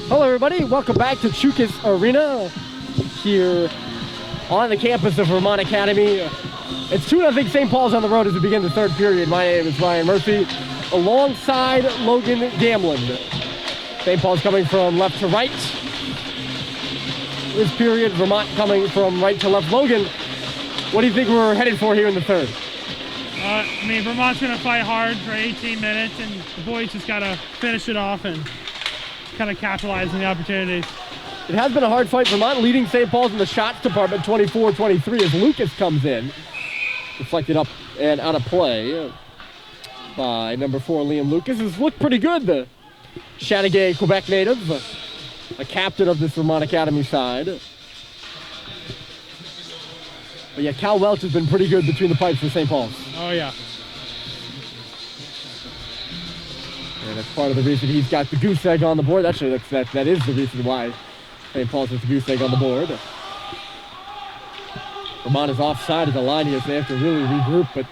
Hello everybody, welcome back to Choukas Arena here on the campus of Vermont Academy. It's 2-0 St. Paul's on the road as we begin the third period. My name is Ryan Murphy alongside Logan Gamlin. St. Paul's coming from left to right. This period, Vermont coming from right to left. Logan, what do you think we're headed for here in the third? Vermont's going to fight hard for 18 minutes, and the boys just got to finish it off and kind of capitalize on the opportunities. It has been a hard fight. Vermont leading St. Paul's in the shots department 24-23 as Lucas comes in. Deflected up and out of play by number 4, Liam Lucas. Has looked pretty good, the Chateauguay, Quebec native, a captain of this Vermont Academy side. But yeah, Cal Welch has been pretty good between the pipes for St. Paul's. Oh, yeah. And that's part of the reason he's got the goose egg on the board. Actually, that is the reason why St. Paul's has the goose egg on the board. Vermont is offside at the line here, so they have to really regroup, but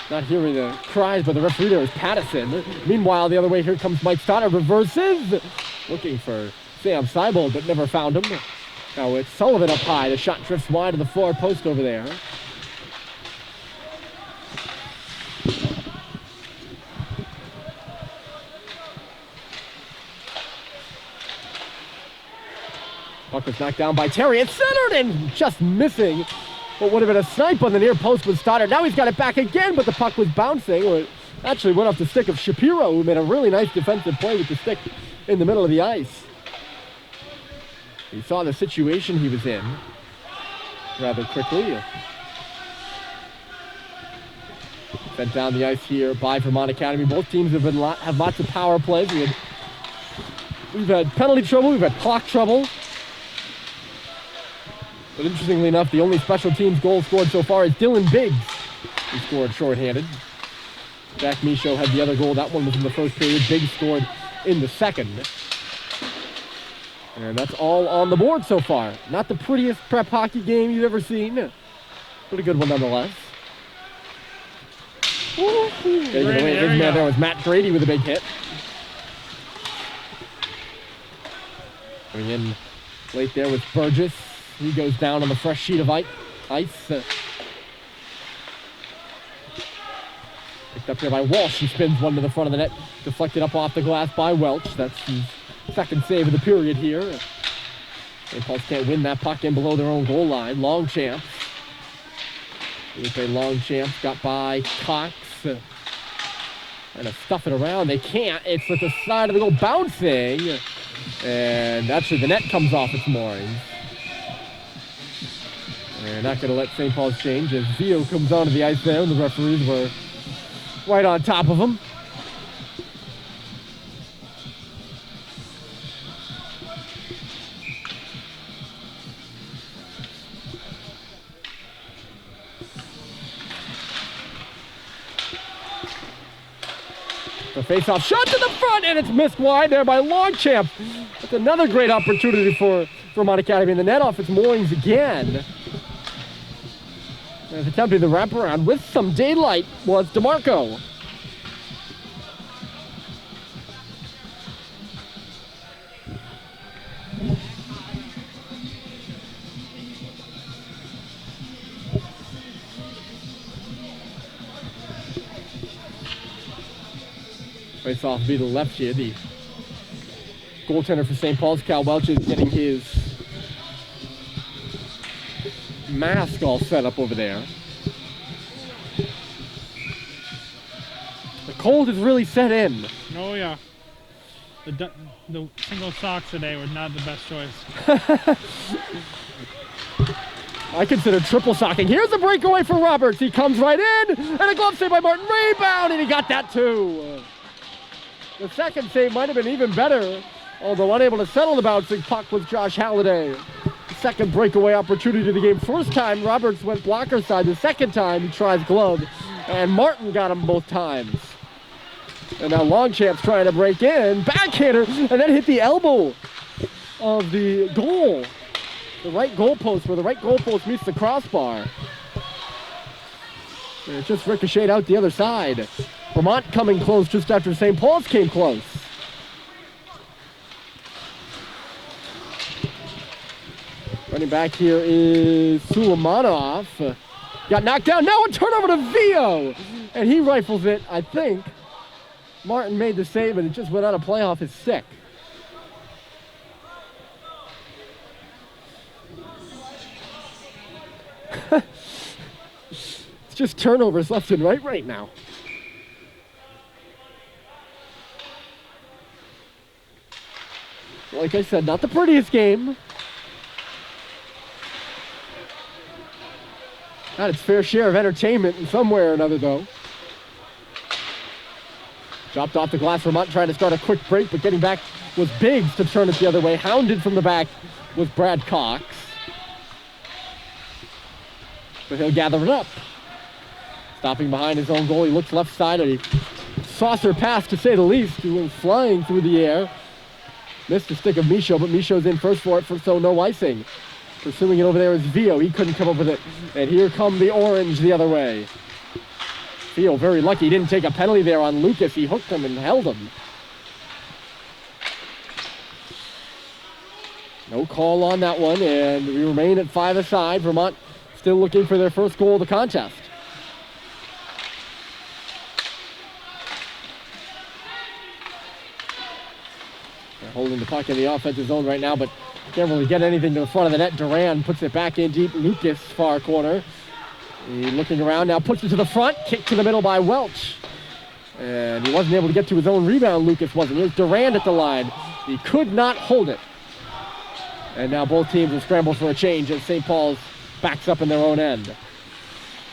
not hearing the cries by the referee there is Pattison. Meanwhile, the other way, here comes Mike Stoddard, reverses, looking for Sam Seibold, but never found him. Now it's Sullivan up high. The shot drifts wide of the far post over there. Puck was knocked down by Terry. It's centered and just missing. What would have been a snipe on the near post with Stoddard. Now he's got it back again, but the puck was bouncing. It actually went off the stick of Shapiro, who made a really nice defensive play with the stick in the middle of the ice. He saw the situation he was in rather quickly. Sent down the ice here by Vermont Academy. Both teams have lots of power plays. We've had penalty trouble, we've had clock trouble. But interestingly enough, the only special teams goal scored so far is Dylan Biggs, who scored shorthanded. Jack Michaud had the other goal. That one was in the first period. Biggs scored in the second. And that's all on the board so far. Not the prettiest prep hockey game you've ever seen. Pretty good one nonetheless. There was Matt Grady with a big hit. Coming in late there with Burgess. He goes down on the fresh sheet of ice. Picked up here by Walsh. He spins one to the front of the net. Deflected up off the glass by Welch. That's his second save of the period here. St. Paul's can't win that puck in below their own goal line. Longchamp. Longchamp got by Cox. Trying to stuff it around. They can't. It's with the side of the goal bouncing. And actually the net comes off its moorings. They're not going to let St. Paul's change as Vio comes onto the ice there, and the referees were right on top of him. The face-off shot to the front, and it's missed wide there by Longchamp. That's another great opportunity for Vermont Academy, and the net off its moorings again. As attempting the wraparound with some daylight was DeMarco. Face off to be the left here. The goaltender for St. Paul's, Cal Welch, is getting his mask all set up over there. The cold has really set in. Oh, yeah. The single socks today were not the best choice. I consider triple socking. Here's the breakaway for Roberts. He comes right in, and a glove save by Martin. Rebound, and he got that too. The second save might have been even better, although unable to settle the bouncing puck was Josh Halliday. Second breakaway opportunity of the game. First time Roberts went blocker side. The second time he tries glove, and Martin got him both times. And now Longchamp's trying to break in. Backhander, and then hit the elbow of the goal. The right goalpost, where the right goalpost meets the crossbar. And it just ricocheted out the other side. Vermont coming close just after St. Paul's came close. Running back here is Sulamanov. Got knocked down. Now a turnover to Vio. And he rifles it, I think. Martin made the save, and it just went out of play off his stick. It's just turnovers left and right now. Like I said, not the prettiest game. Got its fair share of entertainment in some way or another, though. Dropped off the glass. Vermont trying to start a quick break, but getting back was Biggs to turn it the other way. Hounded from the back was Brad Cox. But he'll gather it up. Stopping behind his own goal. He looks left side. A saucer pass, to say the least. He went flying through the air. Missed the stick of Micho, but Micho's in first for it, so no icing. Pursuing it over there is Vio. He couldn't come up with it. And here come the Orange the other way. Vio very lucky. He didn't take a penalty there on Lucas. He hooked him and held him. No call on that one, and we remain at 5 aside. Vermont still looking for their first goal of the contest. They're holding the puck in the offensive zone right now, but can't really get anything to the front of the net. Duran puts it back in deep. Lucas, far corner. He's looking around now, puts it to the front. Kick to the middle by Welch. And he wasn't able to get to his own rebound, Lucas wasn't. Here's Durand at the line. He could not hold it. And now both teams will scramble for a change as St. Paul's backs up in their own end.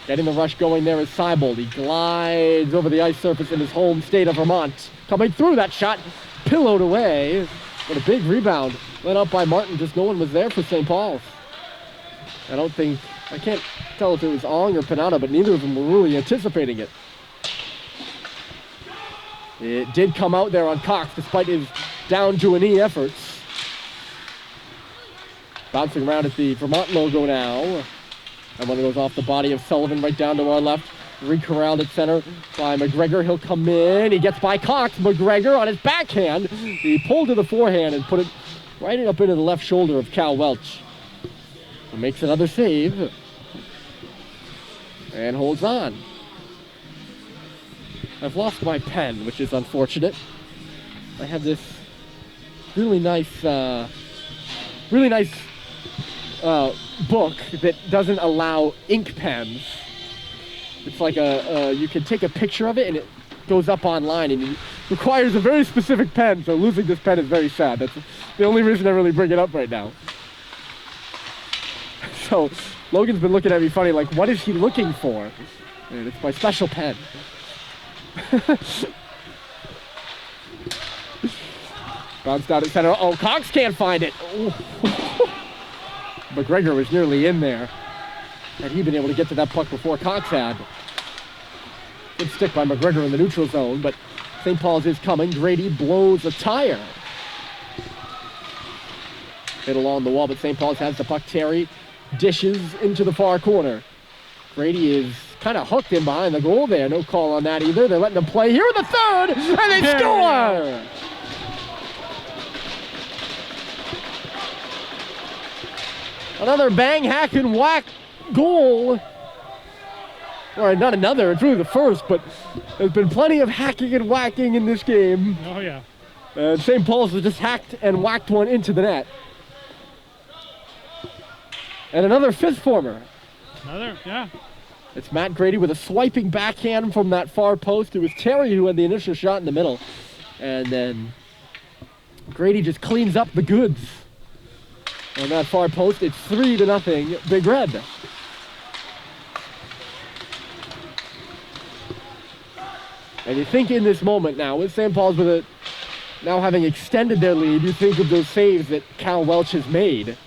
Getting the rush going there is Seibold. He glides over the ice surface in his home state of Vermont. Coming through that shot, pillowed away. But a big rebound. Let up by Martin, just no one was there for St. Paul's. I can't tell if it was Ong or Panada, but neither of them were really anticipating it. It did come out there on Cox despite his down-to-a-knee efforts. Bouncing around at the Vermont logo now. And one goes off the body of Sullivan right down to our left. Recorralled at center by McGregor. He'll come in. He gets by Cox. McGregor on his backhand. He pulled to the forehand and put it right up into the left shoulder of Cal Welch. He makes another save. And holds on. I've lost my pen, which is unfortunate. I have this really nice book that doesn't allow ink pens. It's like you can take a picture of it and it goes up online, and it requires a very specific pen, so losing this pen is very sad. That's the only reason I really bring it up right now. So Logan's been looking at me funny, like, what is he looking for? And it's my special pen. Bounced out at center. Oh, Cox can't find it. McGregor was nearly in there. Had he been able to get to that puck before Cox had. Good stick by McGregor in the neutral zone, but St. Paul's is coming. Grady blows a tire. Hit along the wall, but St. Paul's has the puck. Terry dishes into the far corner. Grady is kind of hooked in behind the goal there. No call on that either. They're letting them play here in the third, and they score! Another bang, hack, and whack goal. Or not another, it's really the first, but there's been plenty of hacking and whacking in this game. Oh, yeah. And St. Paul's has just hacked and whacked one into the net. And another fifth former. Another, yeah. It's Matt Grady with a swiping backhand from that far post. It was Terry who had the initial shot in the middle. And then Grady just cleans up the goods. On that far post, it's 3-0, Big Red. And you think in this moment now, with St. Paul's with it now having extended their lead, you think of those saves that Cal Welch has made.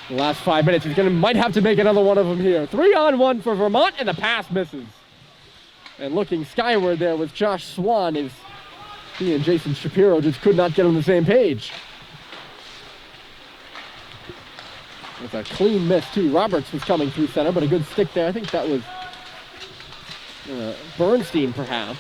The last 5 minutes, he's might have to make another one of them here. 3-on-1 for Vermont, and the pass misses. And looking skyward there with Josh Swan, he and Jason Shapiro just could not get on the same page. With a clean miss too. Roberts was coming through center, but a good stick there. I think that was Bernstein, perhaps.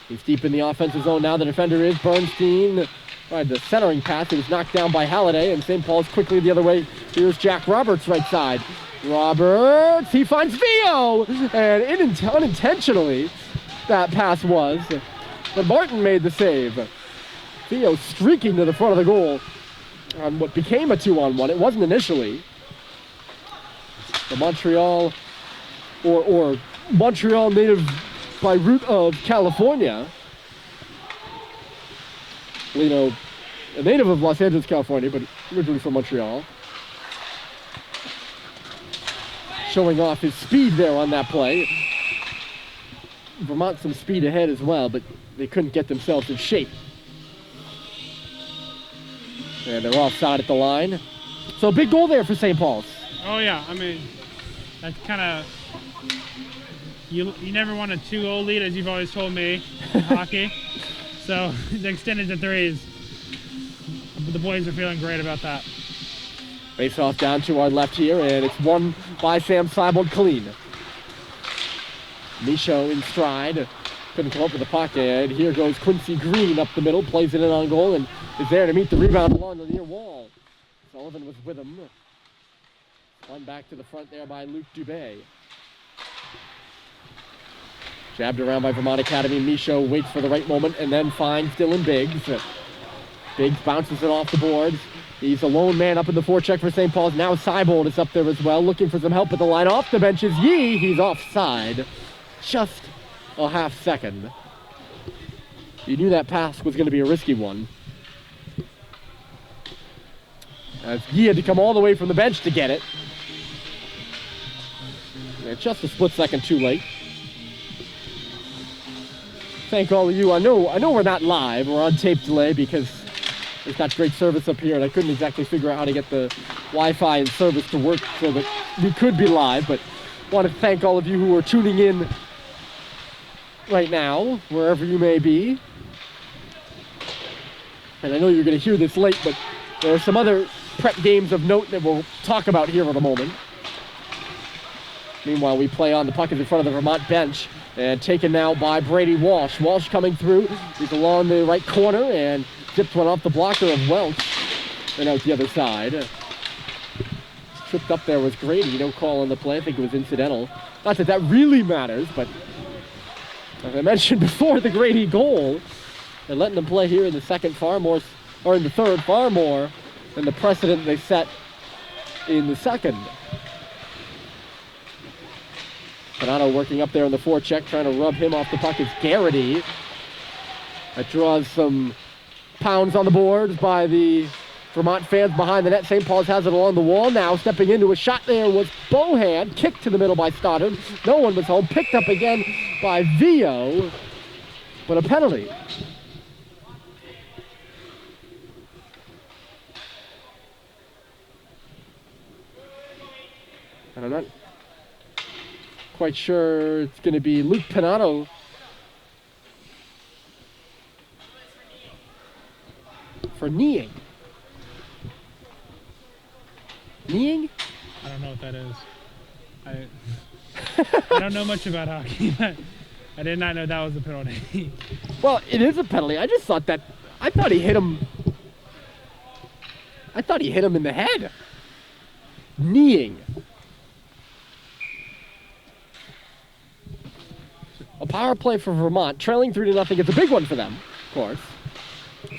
He's deep in the offensive zone now. The defender is Bernstein. Tried the centering pass. It was knocked down by Halliday, and St. Paul's quickly the other way. Here's Jack Roberts right side. Roberts, he finds Vio, and unintentionally that pass was, but Martin made the save. Vio streaking to the front of the goal on what became a 2-on-1. It wasn't initially. The Montreal, or Montreal native by root of California, you know, a native of Los Angeles, California, but originally from Montreal. Showing off his speed there on that play. Vermont some speed ahead as well, but they couldn't get themselves in shape. And they're offside at the line. So big goal there for St. Paul's. Oh yeah, I mean, that's kind of, you never want a 2-0 lead, as you've always told me in hockey. So they extended to threes. The boys are feeling great about that. Face off down to our left here, and it's won by Sam Seibold clean. Michaud in stride. Couldn't come up with the puck, and here goes Quincy Green up the middle, plays it in on goal, and is there to meet the rebound along the near wall. Sullivan was with him. Spun back to the front there by Luc Dubé. Jabbed around by Vermont Academy. Michaud waits for the right moment and then finds Dylan Biggs. Biggs bounces it off the boards. He's a lone man up in the forecheck for St. Paul's. Now Seibold is up there as well, looking for some help at the line. Off the bench is Yee. He's offside. Just a half second. You knew that pass was going to be a risky one, as Yee had to come all the way from the bench to get it. And just a split second too late. Thank all of you. I know we're not live. We're on tape delay because there's not great service up here, and I couldn't exactly figure out how to get the Wi-Fi and service to work so that we could be live. But I want to thank all of you who are tuning in right now, wherever you may be. And I know you're going to hear this late, but there are some other prep games of note that we'll talk about here in a moment. Meanwhile, we play on. The puck is in front of the Vermont bench, and taken now by Brady Walsh. Walsh coming through. He's along the right corner and zipped one off the blocker of Welch and out the other side. Tripped up there was Grady. No call on the play. I think it was incidental. Not that that really matters, but as I mentioned before, the Grady goal, they're letting them play here in the second far more, or in the third far more than the precedent they set in the second. Panano working up there in the forecheck, trying to rub him off the puck is Garrity. That draws some pounds on the boards by the Vermont fans behind the net. St. Paul's has it along the wall now. Stepping into a shot there was Bohan. Kicked to the middle by Stoddard. No one was home. Picked up again by Vio. But a penalty. And I'm not quite sure it's going to be Luke Panano. For kneeing. Kneeing? I don't know what that is. I don't know much about hockey, but I did not know that was a penalty. Well, it is a penalty. I just thought that, I thought he hit him in the head. Kneeing. A power play for Vermont, trailing 3-0. It's a big one for them, of course.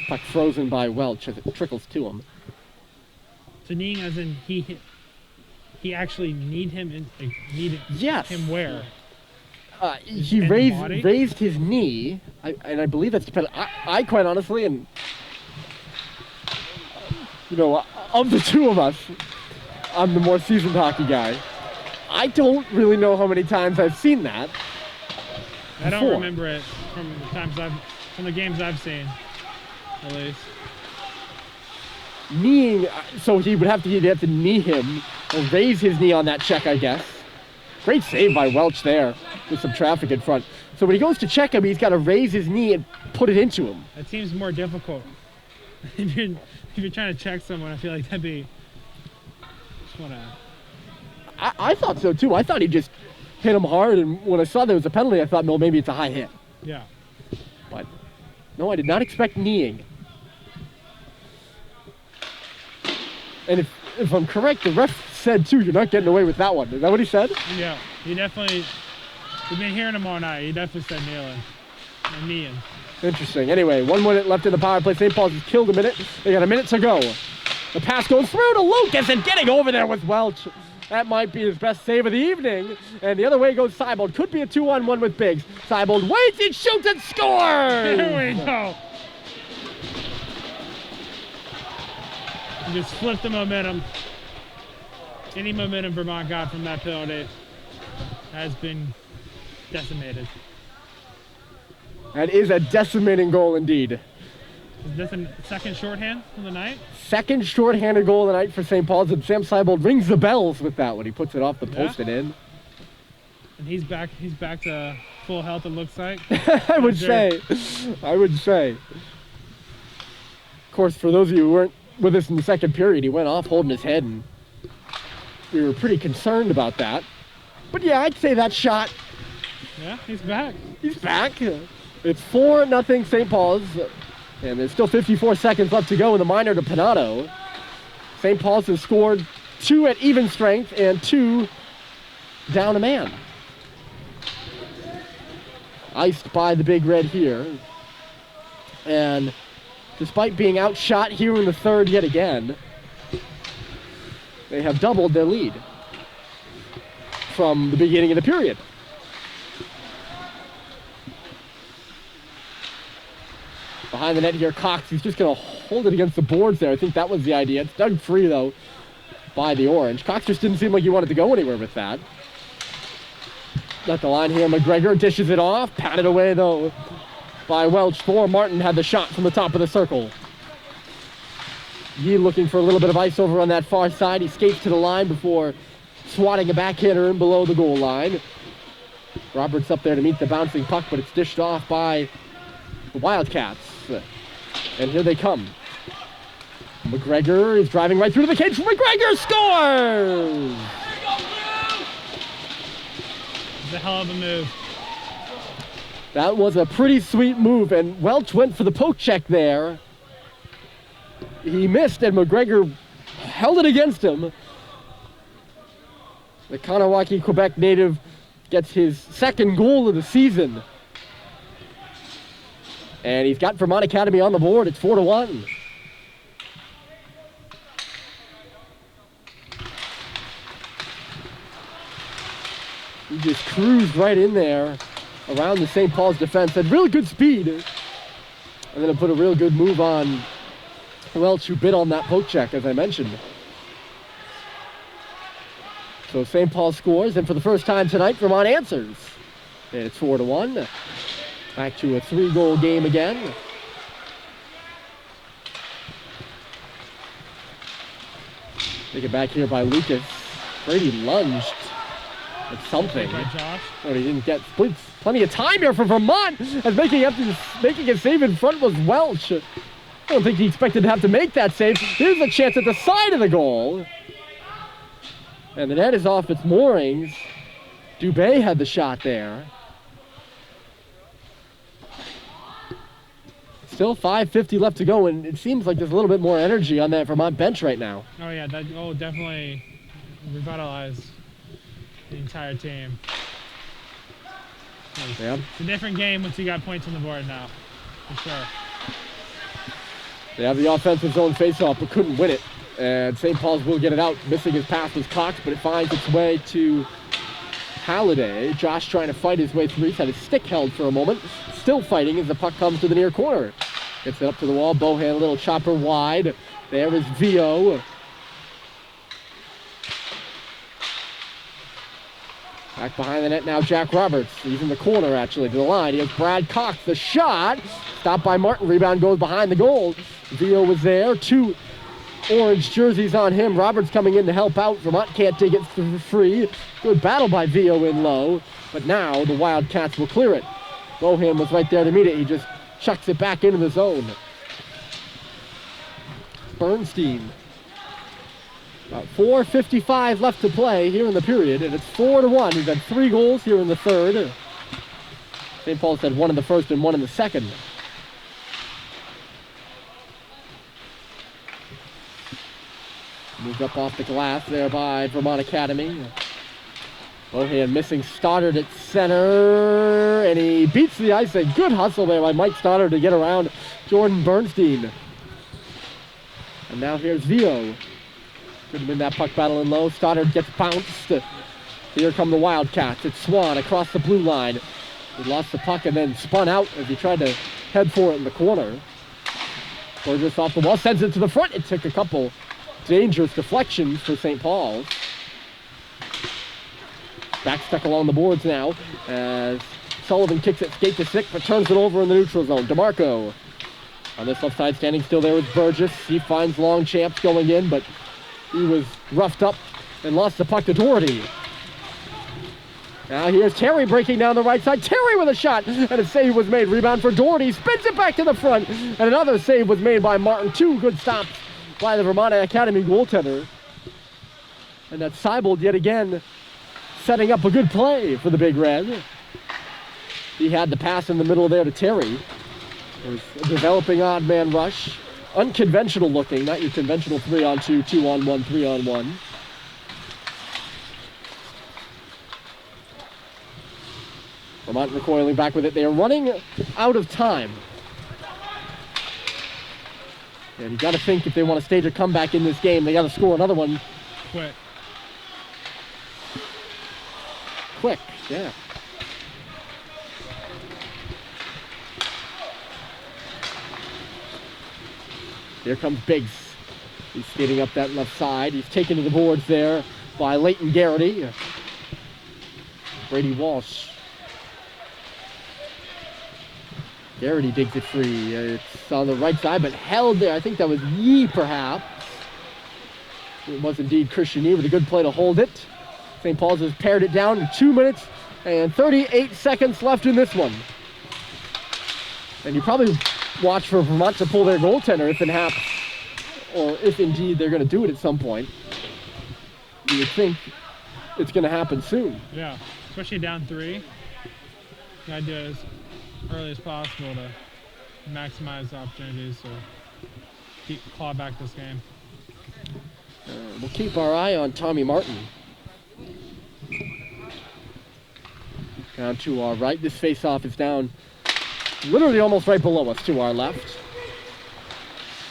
Puck frozen by Welch as it trickles to him. So kneeing as in he actually kneed him in, yes. Him where? He raised his knee, and I believe that's dependent. I quite honestly, and you know, of the two of us, I'm the more seasoned hockey guy. I don't really know how many times I've seen that. I don't remember it from the games I've seen, at least. Kneeing, so he'd have to knee him or raise his knee on that check, I guess. Great save by Welch there with some traffic in front. So when he goes to check him, he's got to raise his knee and put it into him. That seems more difficult. If you're trying to check someone, I feel like that'd be. I thought so too. I thought he just hit him hard, and when I saw there was a penalty, I thought, no, maybe it's a high hit. Yeah. But no, I did not expect kneeing. And if I'm correct, the ref said too, you're not getting away with that one. Is that what he said? Yeah, he definitely, we've been hearing him all night. He definitely said kneeling or kneeing. Interesting. Anyway, 1 minute left in the power play. St. Paul's has killed a minute. They got a minute to go. The pass goes through to Lucas and getting over there with Welch. That might be his best save of the evening. And the other way goes Seibold. Could be a 2-on-1 with Biggs. Seibold waits, he shoots and scores! Here we go. He just flipped the momentum. Any momentum Vermont got from that penalty has been decimated. That is a decimating goal indeed. Is this a second shorthand of the night? Second shorthanded goal of the night for St. Paul's, and Sam Seibold rings the bells with that when he puts it off the post and in. And he's back to full health, it looks like. I would say. Of course, for those of you who weren't with us in the second period, he went off holding his head, and we were pretty concerned about that. But yeah, I'd say that shot. Yeah, he's back. He's back. It's 4-0 St. Paul's. And there's still 54 seconds left to go in the minor to Panato. St. Paul's has scored 2 at even strength and 2 down a man. Iced by the Big Red here. And despite being outshot here in the third yet again, they have doubled their lead from the beginning of the period. Behind the net here, Cox, he's just going to hold it against the boards there. I think that was the idea. It's dug free, though, by the Orange. Cox just didn't seem like he wanted to go anywhere with that. Got the line here. McGregor dishes it off. Patted away, though, by Welch. Thor Martin had the shot from the top of the circle. Yee looking for a little bit of ice over on that far side. He skates to the line before swatting a backhander in below the goal line. Roberts up there to meet the bouncing puck, but it's dished off by the Wildcats. And here they come. McGregor is driving right through to the cage. McGregor scores! It's a hell of a move. That was a pretty sweet move, and Welch went for the poke check there. He missed, and McGregor held it against him. The Kanawaki, Quebec native gets his second goal of the season. And he's got Vermont Academy on the board. It's 4-1. He just cruised right in there around the St. Paul's defense. Had really good speed. And then put a real good move on Welch, who bit on that poke check, as I mentioned. So St. Paul scores, and for the first time tonight, Vermont answers. And it's 4-1. Back to a 3-goal game again. Taken back here by Lucas. Brady lunged at something. By Josh. But he didn't get plenty of time here for Vermont, as making a save in front was Welch. I don't think he expected to have to make that save. Here's a chance at the side of the goal. And the net is off its moorings. Dubé had the shot there. Still 5:50 left to go, and it seems like there's a little bit more energy on that Vermont bench right now. Oh yeah, that goal definitely revitalized the entire team. Yeah. It's a different game once you got points on the board now, for sure. They have the offensive zone face-off, but couldn't win it. And St. Paul's will get it out. Missing his pass was Cox, but it finds its way to Halliday. Josh trying to fight his way through. He's had his stick held for a moment. Still fighting as the puck comes to the near corner. Gets it up to the wall. Bohan, a little chopper wide. There is Vio. Back behind the net now, Jack Roberts. He's in the corner, actually, to the line. He has Brad Cox. The shot. Stopped by Martin. Rebound goes behind the goal. Vio was there. 2 orange jerseys on him. Roberts coming in to help out. Vermont can't take it free. Good battle by Vio in low. But now the Wildcats will clear it. Bohan was right there to meet it. He just chucks it back into the zone. Bernstein. About 4:55 left to play here in the period, and it's 4-1. He's had 3 goals here in the third. St. Paul's had one in the first and one in the second. Moved up off the glass there by Vermont Academy. Bohan missing Stoddard at center, and he beats the ice. A good hustle there by Mike Stoddard to get around Jordan Bernstein. And now here's Vio. Could have been that puck battle in low. Stoddard gets bounced. Here come the Wildcats. It's Swan across the blue line. He lost the puck and then spun out as he tried to head for it in the corner. Burgess off the wall, sends it to the front. It took a couple dangerous deflections for St. Paul's. Back stuck along the boards now as Sullivan kicks it skate to stick, but turns it over in the neutral zone. DeMarco on this left side, standing still there with Burgess. He finds Long Champs going in, but he was roughed up and lost the puck to Doherty. Now here's Terry breaking down the right side. Terry with a shot, and a save was made. Rebound for Doherty, spins it back to the front, and another save was made by Martin. Two good stops by the Vermont Academy goaltender. And that's Seibold yet again setting up a good play for the Big Red. He had the pass in the middle there to Terry. It was a developing odd man rush. Unconventional looking, not your conventional 3-on-2, 2-on-1, 3-on-1. Vermont recoiling back with it. They are running out of time. And you got to think if they want to stage a comeback in this game, they got to score another one. Quick, yeah. Here comes Biggs. He's skating up that left side. He's taken to the boards there by Leighton Garrity. Brady Walsh. Garrity digs it free. It's on the right side, but held there. I think that was Yee, perhaps. It was indeed Christian Yee with a good play to hold it. St. Paul's has pared it down to 2 minutes and 38 seconds left in this one. And you probably watch for Vermont to pull their goaltender if it happens, or if indeed they're going to do it at some point. You would think it's going to happen soon. Yeah, especially down 3. The idea is early as possible to maximize the opportunities to claw back this game. We'll keep our eye on Tommy Martin. Down to our right. This face-off is down literally almost right below us to our left.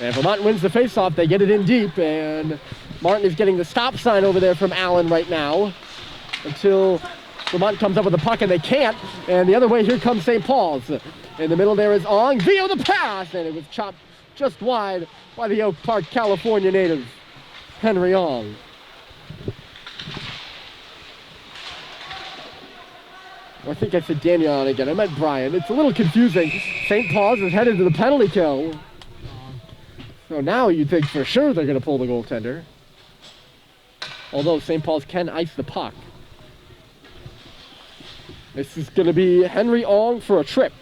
And Vermont wins the face-off. They get it in deep, and Martin is getting the stop sign over there from Allen right now until Vermont comes up with the puck, and they can't. And the other way, here comes St. Paul's. In the middle there is Ong. Via the pass, and it was chopped just wide by the Oak Park, California native, Henry Ong. I think I said Daniel again. I meant Brian. It's a little confusing. St. Paul's is headed to the penalty kill. So now you'd think for sure they're going to pull the goaltender. Although St. Paul's can ice the puck. This is going to be Henry Ong for a trip.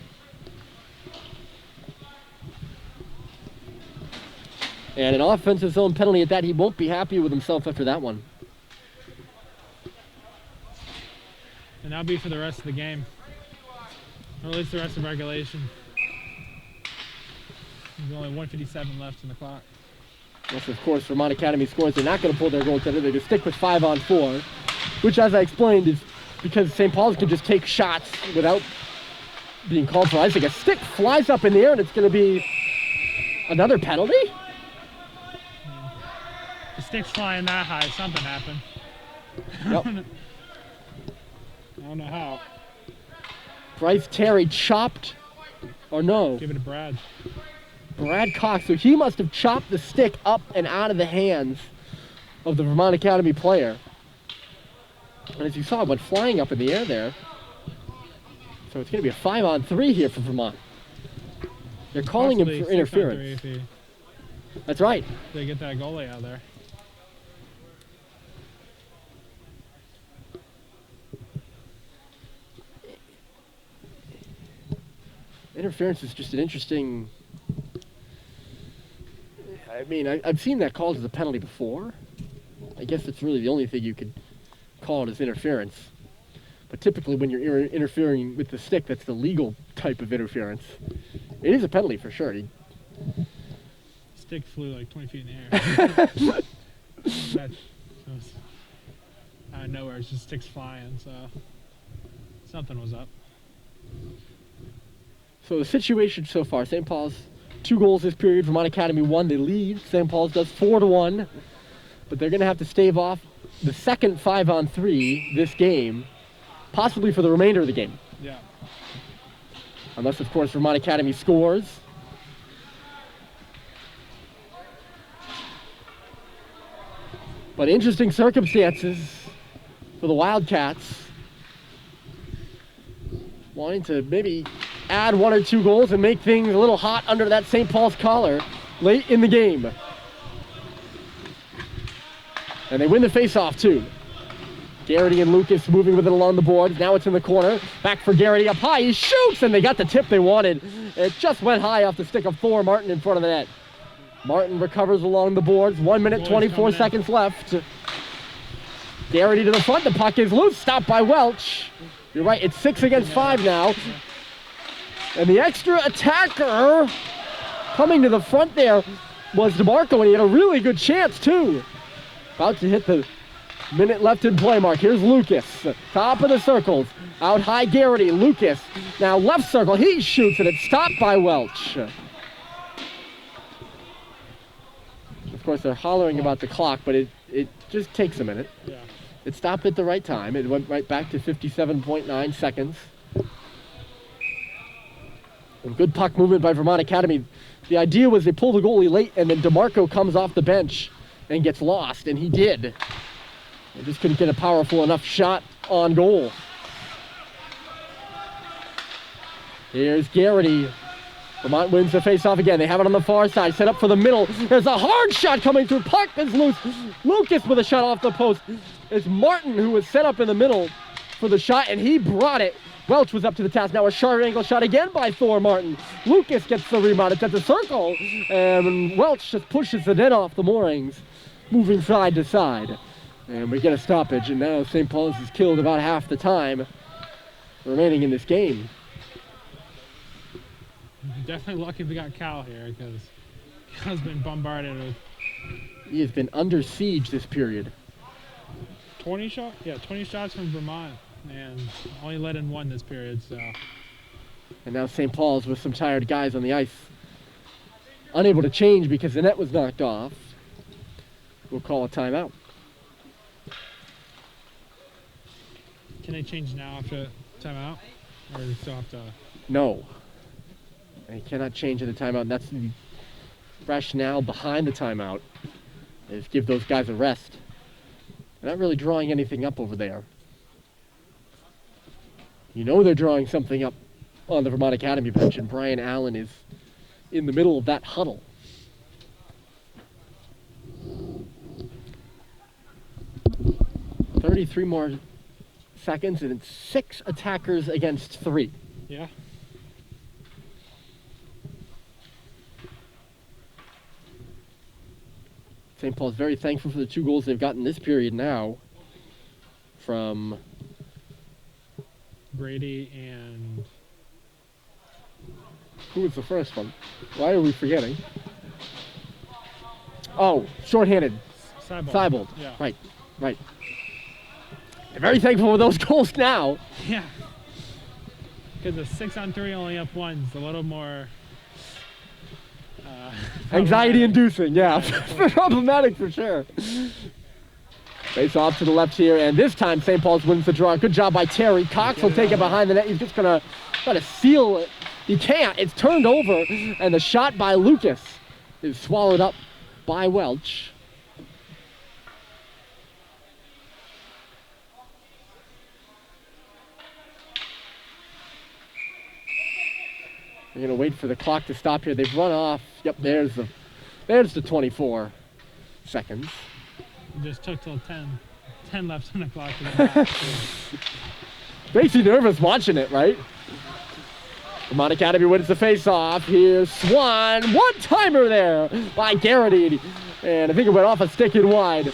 And an offensive zone penalty at that. He won't be happy with himself after that one. And that'll be for the rest of the game. Or at least the rest of regulation. There's only 1:57 left in the clock. Yes, of course, Vermont Academy scores. They're not going to pull their goaltender. They're going to stick with 5-on-4, which, as I explained, is because St. Paul's can just take shots without being called for icing. A stick flies up in the air, and it's going to be another penalty? The stick's flying that high. Something happened. Yep. I don't know how. Bryce Terry chopped, or no? Give it to Brad. Brad Cox, so he must have chopped the stick up and out of the hands of the Vermont Academy player. And as you saw, it went flying up in the air there. So it's going to be a 5-on-3 here for Vermont. They're calling him for interference. That's right. They get that goalie out there. Interference is just an interesting... I mean, I've seen that called as a penalty before. I guess it's really the only thing you could call it as interference. But typically when you're interfering with the stick, that's the legal type of interference. It is a penalty for sure. Stick flew like 20 feet in the air. That was out of nowhere. It's just sticks flying, so something was up. So the situation so far, St. Paul's 2 goals this period. Vermont Academy 1, they lead. St. Paul's does 4-1, but they're going to have to stave off the second 5-on-3 this game, possibly for the remainder of the game. Yeah. Unless, of course, Vermont Academy scores. But interesting circumstances for the Wildcats. Wanting to maybe add 1 or 2 goals and make things a little hot under that St. Paul's collar late in the game. And they win the face-off too. Garrity and Lucas moving with it along the board. Now it's in the corner. Back for Garrity up high. He shoots, and they got the tip they wanted. It just went high off the stick of Thor Martin in front of the net. Martin recovers along the boards. 1 minute, 24 seconds left. Garrity to the front. The puck is loose. Stopped by Welch. You're right, it's 6 against 5 now. And the extra attacker coming to the front there was DeMarco, and he had a really good chance too. About to hit the minute left in play mark. Here's Lucas, top of the circles. Out high Garrity, Lucas. Now left circle, he shoots, and it's stopped by Welch. Of course, they're hollering about the clock, but it just takes a minute. Yeah. It stopped at the right time. It went right back to 57.9 seconds. And good puck movement by Vermont Academy. The idea was they pull the goalie late, and then DeMarco comes off the bench and gets lost, and he did. They just couldn't get a powerful enough shot on goal. Here's Garrity. Vermont wins the face-off again. They have it on the far side, set up for the middle. There's a hard shot coming through. Puck is loose. Lucas with a shot off the post. It's Martin who was set up in the middle for the shot, and he brought it. Welch was up to the task. Now a sharp angle shot again by Thor Martin. Lucas gets the rebound. It's at the circle, and Welch just pushes the net off the moorings, moving side to side. And we get a stoppage, and now St. Paul's is killed about half the time remaining in this game. Definitely lucky we got Cal here, because Cal's been bombarded with He has been under siege this period. 20 shots? Yeah, 20 shots from Vermont, and only let in 1 this period, so. And now St. Paul's with some tired guys on the ice. Unable to change because the net was knocked off. We'll call a timeout. Can they change now after timeout? Or do they still have to? No. They cannot change in the timeout. And that's the rationale behind the timeout, is give those guys a rest. They're not really drawing anything up over there. You know they're drawing something up on the Vermont Academy bench, and Brian Allen is in the middle of that huddle. "33 more seconds, and it's 6 attackers against 3. Yeah. St. Paul's very thankful for the 2 goals they've gotten this period now from Brady and who was the first one? Why are we forgetting? Oh, shorthanded. Seibold. Yeah. Right. They're very thankful for those goals now. Yeah. Because the 6-on-3 only up 1's a little more Anxiety-inducing, yeah. Problematic for sure. Face off to the left here, and this time St. Paul's wins the draw. Good job by Terry. Cox will take it behind the net. He's just gonna try to seal it. He can't. It's turned over, and the shot by Lucas is swallowed up by Welch. They're gonna wait for the clock to stop here. They've run off. Yep, there's the 24 seconds. It just took till 10 left on the clock. Makes you nervous watching it, right? Vermont Academy wins the face-off. Here's Swan. One-timer there by Garrity. And I think it went off a stick and wide.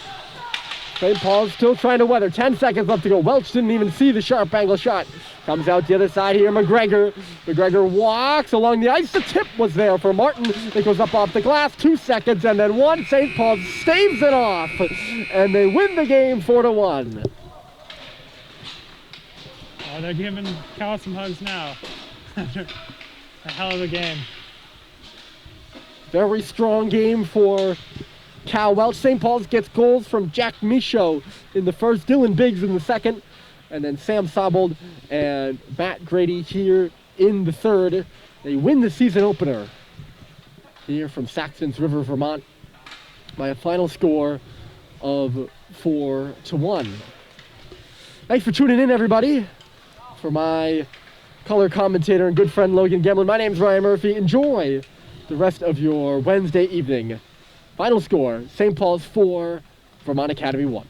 St. Paul's still trying to weather. 10 seconds left to go. Welch didn't even see the sharp angle shot. Comes out the other side here, McGregor. McGregor walks along the ice. The tip was there for Martin. It goes up off the glass. 2 seconds and then 1. St. Paul staves it off. And they win the game 4-1. Oh, they're giving Cal some hugs now. A hell of a game. Very strong game for Cal Welch. St. Paul's gets goals from Jack Michaud in the first, Dylan Biggs in the second, and then Sam Sobold and Matt Grady here in the third. They win the season opener here from Saxtons River, Vermont by a final score of 4-1. Thanks for tuning in, everybody. For my color commentator and good friend Logan Gemlin, my name's Ryan Murphy. Enjoy the rest of your Wednesday evening. Final score, St. Paul's 4, Vermont Academy 1.